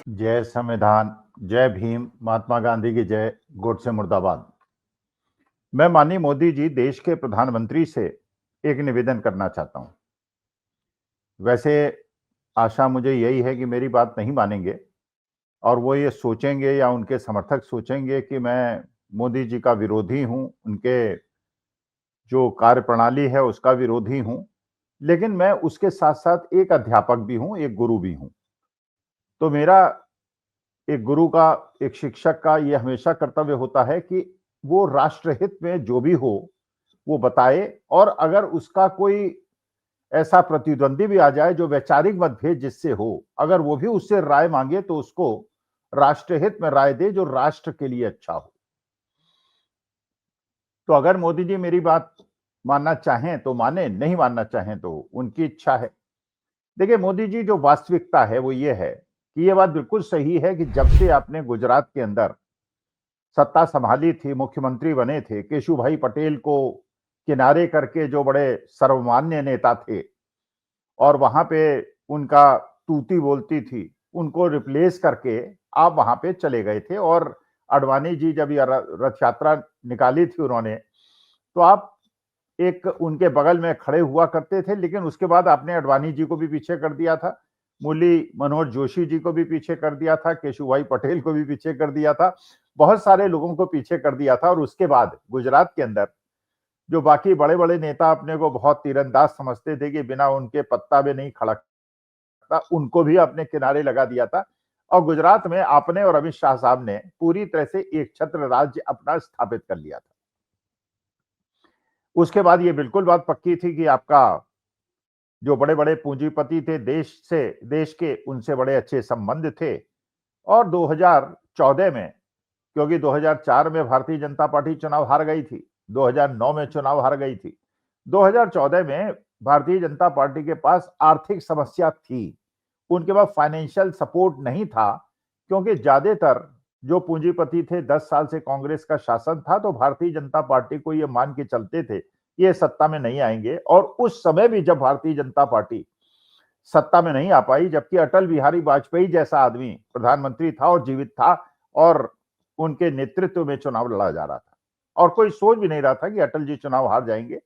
जय संविधान, जय भीम, महात्मा गांधी की जय, गोडसे मुर्दाबाद। मैं माननीय मोदी जी देश के प्रधानमंत्री से एक निवेदन करना चाहता हूं। वैसे आशा मुझे यही है कि मेरी बात नहीं मानेंगे और वो ये सोचेंगे या उनके समर्थक सोचेंगे कि मैं मोदी जी का विरोधी हूं, उनके जो कार्यप्रणाली है उसका विरोधी हूं। लेकिन मैं उसके साथ-साथ एक अध्यापक भी हूं, एक गुरु भी हूं। तो मेरा एक गुरु का, एक शिक्षक का ये हमेशा कर्तव्य होता है कि वो राष्ट्रहित में जो भी हो, वो बताए और अगर उसका कोई ऐसा प्रतिद्वंदी भी आ जाए जो वैचारिक मतभेद जिससे हो, अगर वो भी उससे राय मांगे तो उसको राष्ट्रहित में राय दे जो राष्ट्र के लिए अच्छा हो। तो अगर मोदी जी मेरी बात मानना चाहें तो माने, नहीं मानना चाहें तो उनकी इच्छा है। देखिए मोदी जी जो वास्तविकता है वो ये है कि ये बात बिल्कुल सही है कि जब से आपने गुजरात के अंदर सत्ता संभाली थी, मुख्यमंत्री बने थे, केशुभाई पटेल को किनारे करके जो बड़े सर्वमान्य नेता थे और वहां पे उनका तूती बोलती थी, उनको रिप्लेस करके आप वहां पे चले गए थे और अडवाणी जी जब यह रथ यात्रा निकाली थी उन्होंने, तो आप एक उनके बगल में खड़े हुआ करते थे, लेकिन उसके बाद आपने अडवाणी जी को भी पीछे कर दिया था, मुरली मनोहर जोशी जी को भी पीछे कर दिया था, केशुभाई पटेल को भी पीछे कर दिया था, बहुत सारे लोगों को पीछे कर दिया था और उसके बाद गुजरात के अंदर जो बाकी बड़े-बड़े नेता अपने को बहुत तीरंदाज समझते थे कि बिना उनके पत्ता भी नहीं खड़कता, उनको भी अपने किनारे लगा दिया था और गुजरात में आपने और अमित शाह साहब ने पूरी तरह से एक छत्र राज्य अपना स्थापित कर लिया था। उसके बाद ये बिल्कुल बात पक्की थी कि आपका जो बड़े-बड़े पूंजीपति थे देश के उनसे बड़े अच्छे संबंध थे और 2014 में, क्योंकि 2004 में भारतीय जनता पार्टी चुनाव हार गई थी, 2009 में चुनाव हार गई थी, 2014 में भारतीय जनता पार्टी के पास आर्थिक समस्या थी, उनके पास फाइनेंशियल सपोर्ट नहीं था, क्योंकि ज्यादातर जो पूंजीपति थे 10 साल से कांग्रेस का शासन था, तो भारतीय जनता पार्टी को ये मान के चलते थे ये सत्ता में नहीं आएंगे और उस समय भी जब भारतीय जनता पार्टी सत्ता में नहीं आ पाई, जबकि अटल बिहारी वाजपेयी जैसा आदमी प्रधानमंत्री था और जीवित था और उनके नेतृत्व में चुनाव लड़ा जा रहा था और कोई सोच भी नहीं रहा था कि अटल जी चुनाव हार जाएंगे।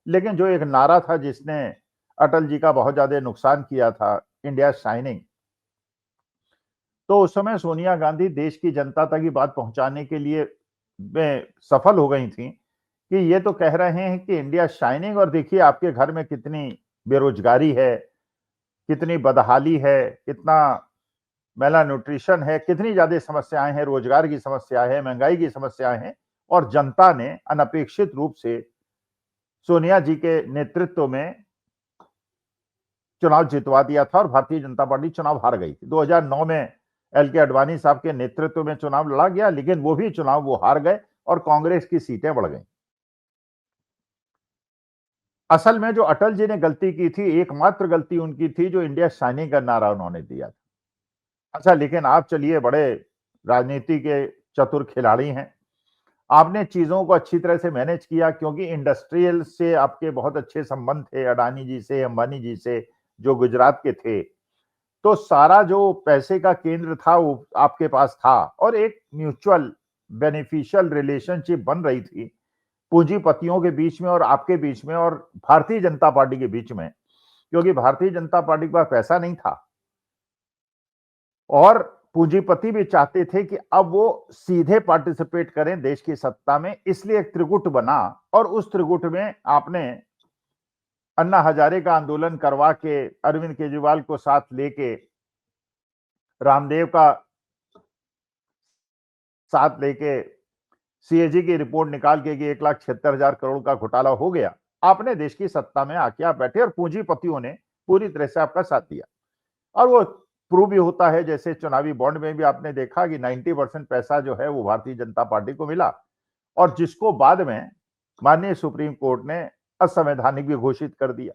लेकिन जो एक नारा था जिसने अटल जी का बहुत ज्यादा नुकसान किया था, इंडिया शाइनिंग, तो उस समय सोनिया गांधी देश की जनता तक ये बात पहुंचाने के लिए में सफल हो गई थी कि ये तो कह रहे हैं कि इंडिया शाइनिंग और देखिए आपके घर में कितनी बेरोजगारी है, कितनी बदहाली है, कितना मेला न्यूट्रिशन है, कितनी ज्यादा समस्याएं हैं, रोजगार की समस्या है, महंगाई की समस्याएं हैं और जनता ने अनपेक्षित रूप से सोनिया जी के नेतृत्व में चुनाव जितवा दिया था और भारतीय जनता पार्टी चुनाव हार गई थी। 2009 में एल के अडवाणी साहब के नेतृत्व में चुनाव लड़ा गया, लेकिन वो भी चुनाव वो हार गए और कांग्रेस की सीटें बढ़ गई। असल में जो अटल जी ने गलती की थी, एकमात्र गलती उनकी थी जो इंडिया शाइनिंग का नारा उन्होंने दिया था। अच्छा, लेकिन आप चलिए बड़े राजनीति के चतुर खिलाड़ी हैं, आपने चीजों को अच्छी तरह से मैनेज किया क्योंकि इंडस्ट्रियल से आपके बहुत अच्छे संबंध थे, अडानी जी से, अंबानी जी से, जो गुजरात के थे, तो सारा जो पैसे का केंद्र था वो आपके पास था और एक म्यूचुअल बेनिफिशियल रिलेशनशिप बन रही थी पूंजीपतियों के बीच में और आपके बीच में और भारतीय जनता पार्टी के बीच में, क्योंकि भारतीय जनता पार्टी के पास पैसा नहीं था और पूंजीपति भी चाहते थे कि अब वो सीधे पार्टिसिपेट करें देश की सत्ता में, इसलिए एक त्रिगुट बना और उस त्रिगुट में आपने अन्ना हजारे का आंदोलन करवा के अरविंद केजरीवाल को साथ लेके रामदेव का साथ लेके सीएजी की रिपोर्ट निकाल के कि 1,76,000 करोड़ का घोटाला हो गया, आपने देश की सत्ता में आके आप बैठे और पूंजीपतियों ने पूरी तरह से आपका साथ दिया और वो प्रूव भी होता है। जैसे चुनावी बॉन्ड में भी आपने देखा कि 90% पैसा जो है वो भारतीय जनता पार्टी को मिला और जिसको बाद में माननीय सुप्रीम कोर्ट ने असंवैधानिक भी घोषित कर दिया।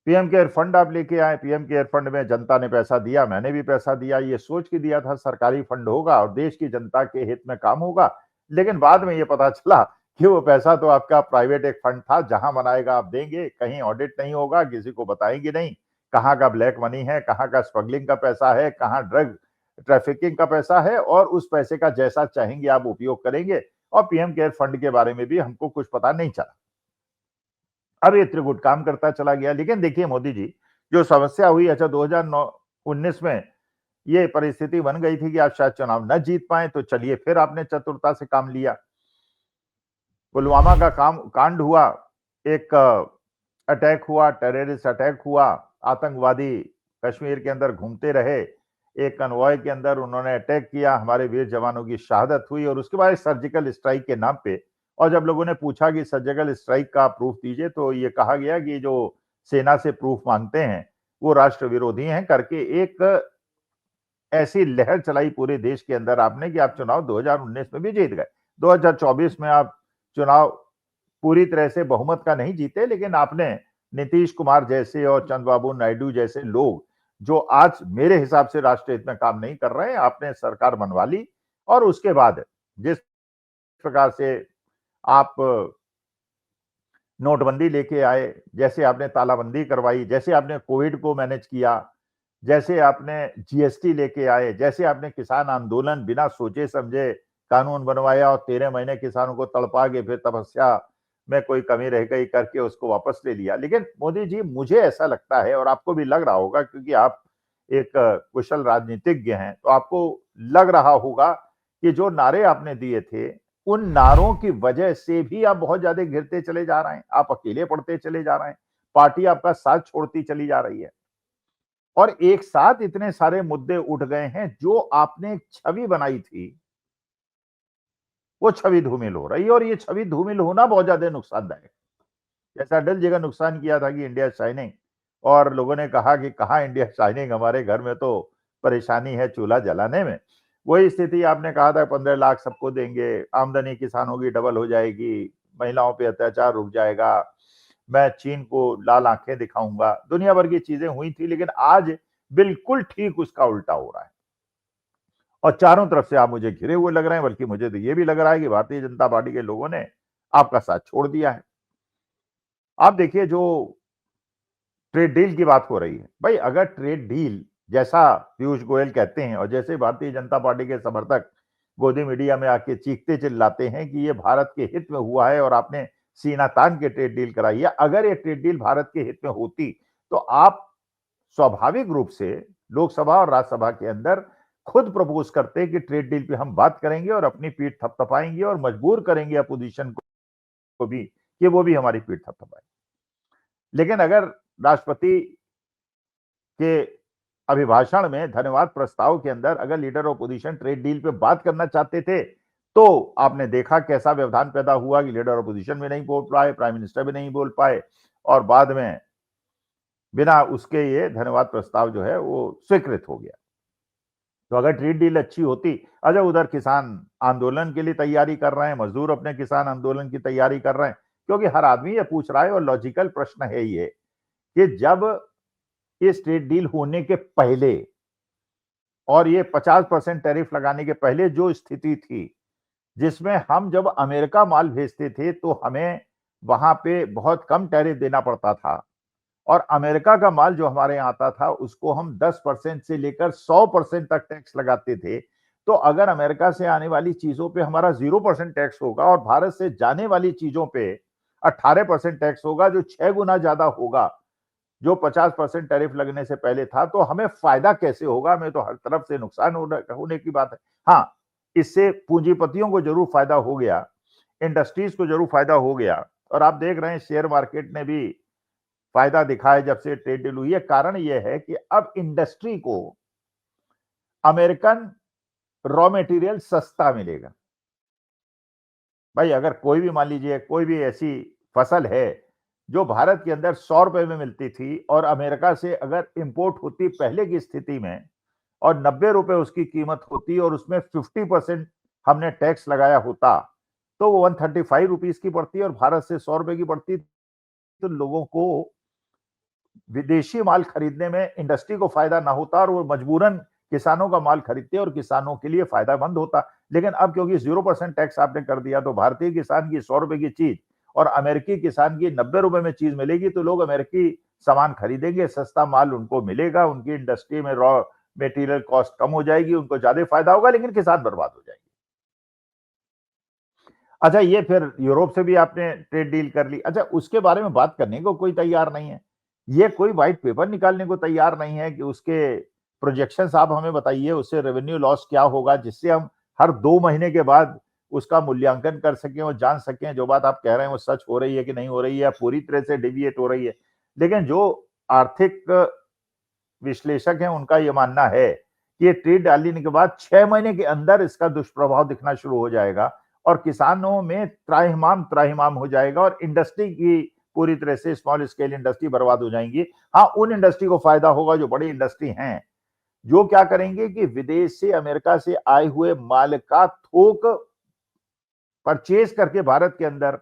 पीएम केयर फंड आप लेके आए, पीएम केयर फंड में जनता ने पैसा दिया, मैंने भी पैसा दिया, ये सोच के दिया था सरकारी फंड होगा और देश की जनता के हित में काम होगा, लेकिन बाद में ये पता चला कि वो पैसा तो आपका प्राइवेट एक फंड था, जहां बनाएगा आप देंगे, कहीं ऑडिट नहीं होगा, किसी को बताएंगे नहीं, कहाँ का ब्लैक मनी है, कहाँ का स्मगलिंग का पैसा है, कहाँ ड्रग ट्रैफिकिंग का पैसा है, और उस पैसे का जैसा चाहेंगे आप उपयोग करेंगे। और पीएम केयर फंड के बारे में भी हमको कुछ पता नहीं चला। अब ये त्रिगुट काम करता चला गया। लेकिन देखिए मोदी जी, जो समस्या हुई, अच्छा 2019 में ये परिस्थिति बन गई थी कि आप शायद चुनाव न जीत पाए, तो चलिए फिर आपने चतुरता से काम लिया। पुलवामा का कांड हुआ, एक अटैक हुआ, टेररिस्ट अटैक हुआ, आतंकवादी कश्मीर के अंदर घूमते रहे, एक कन्वॉय के अंदर उन्होंने अटैक किया, हमारे वीर जवानों की शहादत हुई, और उसके बाद सर्जिकल स्ट्राइक के नाम पे, और जब लोगों ने पूछा कि सर्जिकल स्ट्राइक का प्रूफ दीजिए, तो ये कहा गया कि जो सेना से प्रूफ मांगते हैं वो राष्ट्र विरोधी हैं, करके एक ऐसी लहर चलाई पूरे देश के अंदर आपने कि आप चुनाव 2019 में भी जीत गए। 2024 में आप चुनाव पूरी तरह से बहुमत का नहीं जीते, लेकिन आपने नीतीश कुमार जैसे और चंद्रबाबू नायडू जैसे लोग, जो आज मेरे हिसाब से राष्ट्र हित में काम नहीं कर रहे हैं, आपने सरकार बनवा ली। और उसके बाद जिस प्रकार से आप नोटबंदी लेके आए, जैसे आपने तालाबंदी करवाई, जैसे आपने कोविड को मैनेज किया, जैसे आपने जीएसटी लेके आए, जैसे आपने किसान आंदोलन बिना सोचे समझे कानून बनवाया और 13 महीने किसानों को तड़पा के फिर तपस्या में कोई कमी रह गई करके उसको वापस ले लिया। लेकिन मोदी जी, मुझे ऐसा लगता है, और आपको भी लग रहा होगा क्योंकि आप एक कुशल राजनीतिज्ञ हैं, तो आपको लग रहा होगा कि जो नारे आपने दिए थे, उन नारों की वजह से भी आप बहुत ज्यादा गिरते चले जा रहे हैं, आप अकेले पड़ते चले जा रहे हैं, पार्टी आपका साथ छोड़ती चली जा रही है, और एक साथ इतने सारे मुद्दे उठ गए हैं। जो आपने एक छवि बनाई थी, वो छवि धूमिल हो रही है, और ये छवि धूमिल होना बहुत ज्यादा नुकसानदायक। जैसा अटल जी का नुकसान किया था कि इंडिया शाइनिंग, और लोगों ने कहा कि कहाँ इंडिया शाइनिंग, हमारे घर में तो परेशानी है चूल्हा जलाने में। वही स्थिति आपने कहा था 15 लाख सबको देंगे, आमदनी किसानों की डबल हो जाएगी, महिलाओं पे अत्याचार रुक जाएगा, मैं चीन को लाल आंखें दिखाऊंगा, दुनिया भर की चीजें हुई थी। लेकिन आज बिल्कुल ठीक उसका उल्टा हो रहा है, और चारों तरफ से आप मुझे घिरे हुए लग रहे हैं। बल्कि मुझे तो ये भी लग रहा है कि भारतीय जनता पार्टी के लोगों ने आपका साथ छोड़ दिया है। आप देखिए, जो ट्रेड डील की बात हो रही है, भाई अगर ट्रेड डील जैसा पीयूष गोयल कहते हैं, और जैसे भारतीय जनता पार्टी के समर्थक गोदी मीडिया में आके चीखते चिल्लाते हैं कि ये भारत के हित में हुआ है और आपने सीना तान के ट्रेड डील कराई है, अगर ये ट्रेड डील भारत के हित में होती, तो आप स्वाभाविक रूप से लोकसभा और राज्यसभा के अंदर खुद प्रपोज करते कि ट्रेड डील पे हम बात करेंगे और अपनी पीठ थपथपाएंगे और मजबूर करेंगे अपोजिशन को भी कि वो भी हमारी पीठ थपथपाए। लेकिन अगर राष्ट्रपति के अभिभाषण में धन्यवाद प्रस्ताव के अंदर अगर लीडर ऑपोजिशन ट्रेड डील पे बात करना चाहते थे, तो आपने देखा कैसा व्यवधान पैदा हुआ कि लीडर ऑपोजिशन भी नहीं बोल पाए, प्राइम मिनिस्टर भी नहीं बोल पाए, और बाद में बिना उसके ये धन्यवाद प्रस्ताव जो है वो स्वीकृत हो गया। तो अगर ट्रेड डील अच्छी होती, अच्छा उधर किसान आंदोलन के लिए तैयारी कर रहे हैं, मजदूर अपने किसान आंदोलन की तैयारी कर रहे हैं, क्योंकि हर आदमी ये पूछ रहा है, और लॉजिकल प्रश्न है ये कि जब इस ट्रेड डील होने के पहले और ये 50% टैरिफ लगाने के पहले जो स्थिति थी, जिसमें हम जब अमेरिका माल भेजते थे तो हमें वहां पे बहुत कम टैरिफ देना पड़ता था, और अमेरिका का माल जो हमारे यहाँ आता था उसको हम 10% से लेकर 100% तक टैक्स लगाते थे। तो अगर अमेरिका से आने वाली चीजों पे हमारा 0% टैक्स होगा और भारत से जाने वाली चीजों पे 18% टैक्स होगा, जो 6 गुना ज्यादा होगा जो 50% टैरिफ लगने से पहले था, तो हमें फायदा कैसे होगा? हमें तो हर तरफ से नुकसान होने की बात है। हाँ, इससे पूंजीपतियों को जरूर फायदा हो गया, इंडस्ट्रीज को जरूर फायदा हो गया, और आप देख रहे हैं शेयर मार्केट ने भी फायदा दिखाया जब से ट्रेड डील हुई है। कारण यह है कि अब इंडस्ट्री को अमेरिकन रॉ मटेरियल सस्ता मिलेगा। भाई अगर कोई भी, मान लीजिए कोई भी ऐसी फसल है जो भारत के अंदर 100 रुपए में मिलती थी, और अमेरिका से अगर इंपोर्ट होती पहले की स्थिति में और 90 रुपए उसकी कीमत होती और उसमें 50% हमने टैक्स लगाया होता, तो वो 135 रुपीज की पड़ती और भारत से 100 रुपए की पड़ती। तो लोगों को विदेशी माल खरीदने में इंडस्ट्री को फायदा ना होता और वो मजबूरन किसानों का माल खरीदते और किसानों के लिए फायदामंद होता। लेकिन अब क्योंकि 0% टैक्स आपने कर दिया, तो भारतीय किसान की 100 रुपए की चीज और अमेरिकी किसान की 90 रुपए में चीज मिलेगी, तो लोग अमेरिकी सामान खरीदेंगे, सस्ता माल उनको मिलेगा, उनकी इंडस्ट्री में रॉ मटेरियल कॉस्ट कम हो जाएगी, उनको ज्यादा फायदा होगा, लेकिन किसान बर्बाद हो जाएंगे। अच्छा, ये फिर यूरोप से भी आपने ट्रेड डील कर ली। अच्छा, उसके बारे में बात करने को कोई तैयार नहीं है। ये कोई व्हाइट पेपर निकालने को तैयार नहीं है कि उसके प्रोजेक्शंस आप हमें बताइए, उससे रेवेन्यू लॉस क्या होगा, जिससे हम हर 2 महीने के बाद उसका मूल्यांकन कर सकें और जान सकें जो बात आप कह रहे हैं वो सच हो रही है कि नहीं हो रही है, पूरी तरह से डेविएट हो रही है। लेकिन जो आर्थिक विश्लेषक हैं उनका ये मानना है कि ये ट्रेड डालने के बाद 6 महीने के अंदर इसका दुष्प्रभाव दिखना शुरू हो जाएगा और किसानों में त्राहिमाम त्राहिमाम हो जाएगा और इंडस्ट्री की पूरी तरह से स्मॉल स्केल इंडस्ट्री बर्बाद हो जाएंगी। हाँ, उन इंडस्ट्री को फायदा होगा जो बड़ी इंडस्ट्री हैं, जो क्या करेंगे कि विदेश से, अमेरिका से आए हुए माल का थोक परचेज करके भारत के अंदर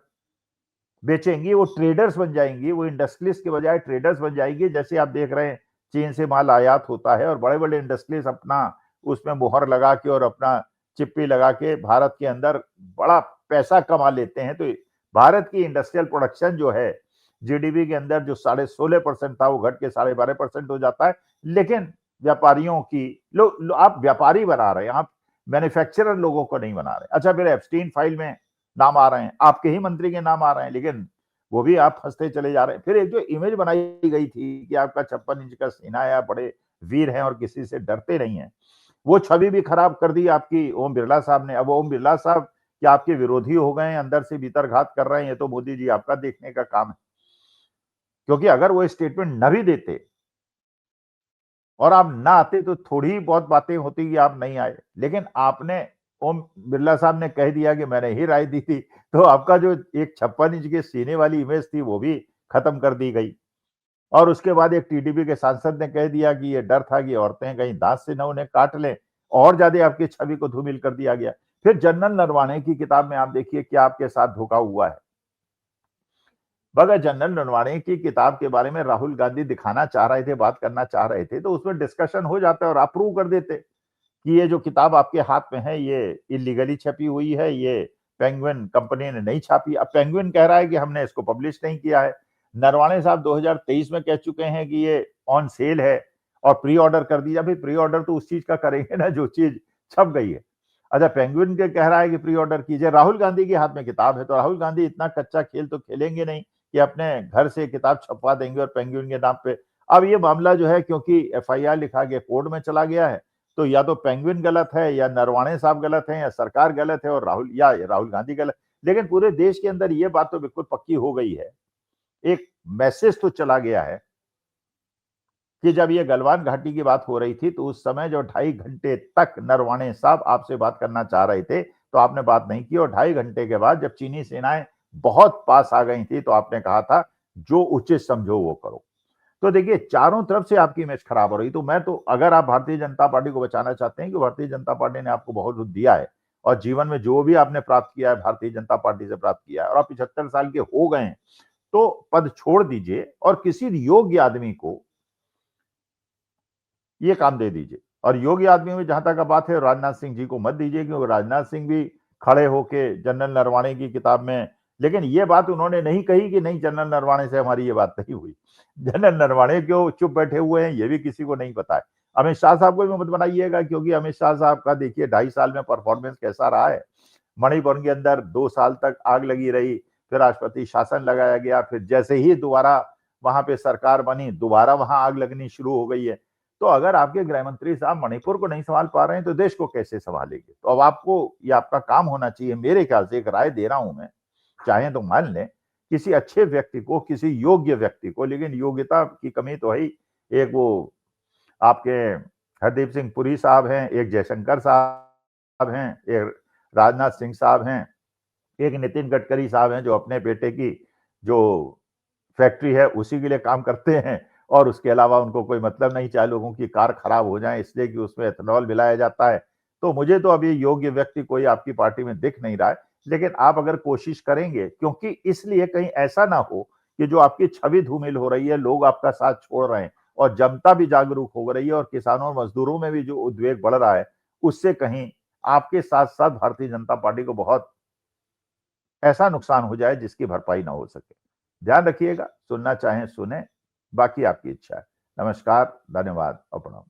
बेचेंगी। वो ट्रेडर्स बन जाएंगी, वो इंडस्ट्रियलिस्ट के बजाय ट्रेडर्स बन जाएंगी। जैसे आप देख रहे हैं चीन से माल आयात होता है और बड़े बड़े इंडस्ट्रीज अपना उसमें मुहर लगा के और अपना चिप्पी लगा के भारत के अंदर बड़ा पैसा कमा लेते हैं। तो भारत की इंडस्ट्रियल प्रोडक्शन जो है जीडीपी के अंदर जो 16.5% था वो घट के 12.5% हो जाता है। लेकिन व्यापारियों की आप व्यापारी बना रहे हैं, आप मैन्युफैक्चरर लोगों को नहीं बना रहे। अच्छा, फिर एप्स्टीन फाइल में नाम आ रहे हैं, आपके ही मंत्री के नाम आ रहे हैं, लेकिन वो भी आप हंसते चले जा रहे हैं। फिर एक जो इमेज बनाई गई थी कि आपका 56 इंच का सीना है, आप बड़े वीर हैं और किसी से डरते नहीं हैं, वो छवि भी खराब कर दी आपकी ओम बिरला साहब ने। अब ओम बिरला साहब क्या आपके विरोधी हो गए हैं, अंदर से भीतर घात कर रहे हैं, ये तो मोदी जी आपका देखने का काम है। क्योंकि अगर वो स्टेटमेंट न भी देते और आप ना आते तो थोड़ी बहुत बातें होती कि आप नहीं आए, लेकिन आपने, ओम बिरला साहब ने कह दिया कि मैंने ही राय दी थी, तो आपका जो एक 56 इंच के सीने वाली इमेज थी वो भी खत्म कर दी गई। और उसके बाद एक टीडीपी के सांसद ने कह दिया कि ये डर था कि औरतें कहीं दांत से न उन्हें काट लें, और ज्यादा आपकी छवि को धूमिल कर दिया गया। फिर जनरल नरवाणे की किताब में आप देखिए क्या आपके साथ धोखा हुआ है। बगैर जनरल नरवाणे की किताब के बारे में राहुल गांधी दिखाना चाह रहे थे, बात करना चाह रहे थे, तो उसमें डिस्कशन हो जाता है और अप्रूव कर देते कि ये जो किताब आपके हाथ में है ये इलीगली छपी हुई है, ये पेंगुइन कंपनी ने नहीं छापी। अब पेंगुइन कह रहा है कि हमने इसको पब्लिश नहीं किया है। नरवाणे साहब 2023 में कह चुके हैं कि ये ऑन सेल है और प्री ऑर्डर कर दिया। भाई, प्री ऑर्डर तो उस चीज का करेंगे ना जो चीज छप गई है। अच्छा, पेंगुइन के कह रहा है कि प्री ऑर्डर कीजिए। राहुल गांधी के हाथ में किताब है, तो राहुल गांधी इतना कच्चा खेल तो खेलेंगे नहीं कि अपने घर से किताब छपवा देंगे और पेंगुइन के नाम पे। अब ये मामला जो है, क्योंकि एफआईआर लिखा गया, कोर्ट में चला गया है, तो या तो पेंगुइन गलत है या नरवाणे साहब गलत है या सरकार गलत है और राहुल गांधी गलत। लेकिन पूरे देश के अंदर ये बात तो बिल्कुल पक्की हो गई है, एक मैसेज तो चला गया है कि जब ये गलवान घाटी की बात हो रही थी तो उस समय जो 2.5 घंटे तक नरवाणे साहब आपसे बात करना चाह रहे थे तो आपने बात नहीं की, और 2.5 घंटे के बाद जब चीनी सेनाएं बहुत पास आ गई थी तो आपने कहा था जो उचित समझो वो करो। तो देखिए, चारों तरफ से आपकी इमेज खराब हो रही। तो मैं तो, अगर आप भारतीय जनता पार्टी को बचाना चाहते हैं कि भारतीय जनता पार्टी ने आपको बहुत कुछ दिया है और जीवन में जो भी आपने प्राप्त किया है भारतीय जनता पार्टी से प्राप्त किया है और आप 75 साल के हो गए हैं, तो पद छोड़ दीजिए और किसी योग्य आदमी को ये काम दे दीजिए। और योग्य आदमी में जहां तक बात है, राजनाथ सिंह जी को मत दीजिए, क्योंकि राजनाथ सिंह भी खड़े होके जनरल नरवाणे की किताब में, लेकिन ये बात उन्होंने नहीं कही कि नहीं जनरल नरवाणे से हमारी ये बात नहीं हुई। जनरल नरवाणे क्यों चुप बैठे हुए हैं ये भी किसी को नहीं पता है। अमित शाह साहब को भी मत बनाइएगा, क्योंकि अमित शाह साहब का देखिए 2.5 साल में परफॉर्मेंस कैसा रहा है। मणिपुर के अंदर 2 साल तक आग लगी रही, फिर राष्ट्रपति शासन लगाया गया, फिर जैसे ही दोबारा वहां पे सरकार बनी दोबारा वहां आग लगनी शुरू हो गई है। तो अगर आपके गृह मंत्री साहब मणिपुर को नहीं संभाल पा रहे हैं तो देश को कैसे संभालेंगे। तो अब आपको ये आपका काम होना चाहिए, मेरे ख्याल से एक राय दे रहा हूं मैं, चाहे तो मान लें, किसी अच्छे व्यक्ति को, किसी योग्य व्यक्ति को, लेकिन योग्यता की कमी तो है। एक वो आपके हरदीप सिंह पुरी साहब हैं, एक जयशंकर साहब हैं, एक राजनाथ सिंह साहब हैं, एक नितिन गडकरी साहब हैं जो अपने बेटे की जो फैक्ट्री है उसी के लिए काम करते हैं और उसके अलावा उनको कोई मतलब नहीं, चाहे लोगों की कार खराब हो जाए इसलिए कि उसमें एथेनॉल मिलाया जाता है। तो मुझे तो अभी योग्य व्यक्ति कोई आपकी पार्टी में दिख नहीं रहा है, लेकिन आप अगर कोशिश करेंगे, क्योंकि इसलिए कहीं ऐसा ना हो कि जो आपकी छवि धूमिल हो रही है, लोग आपका साथ छोड़ रहे हैं और जनता भी जागरूक हो रही है और किसानों और मजदूरों में भी जो उद्वेग बढ़ रहा है, उससे कहीं आपके साथ साथ भारतीय जनता पार्टी को बहुत ऐसा नुकसान हो जाए जिसकी भरपाई ना हो सके। ध्यान रखिएगा, सुनना चाहें सुने, बाकी आपकी इच्छा है। नमस्कार, धन्यवाद और प्रणाम।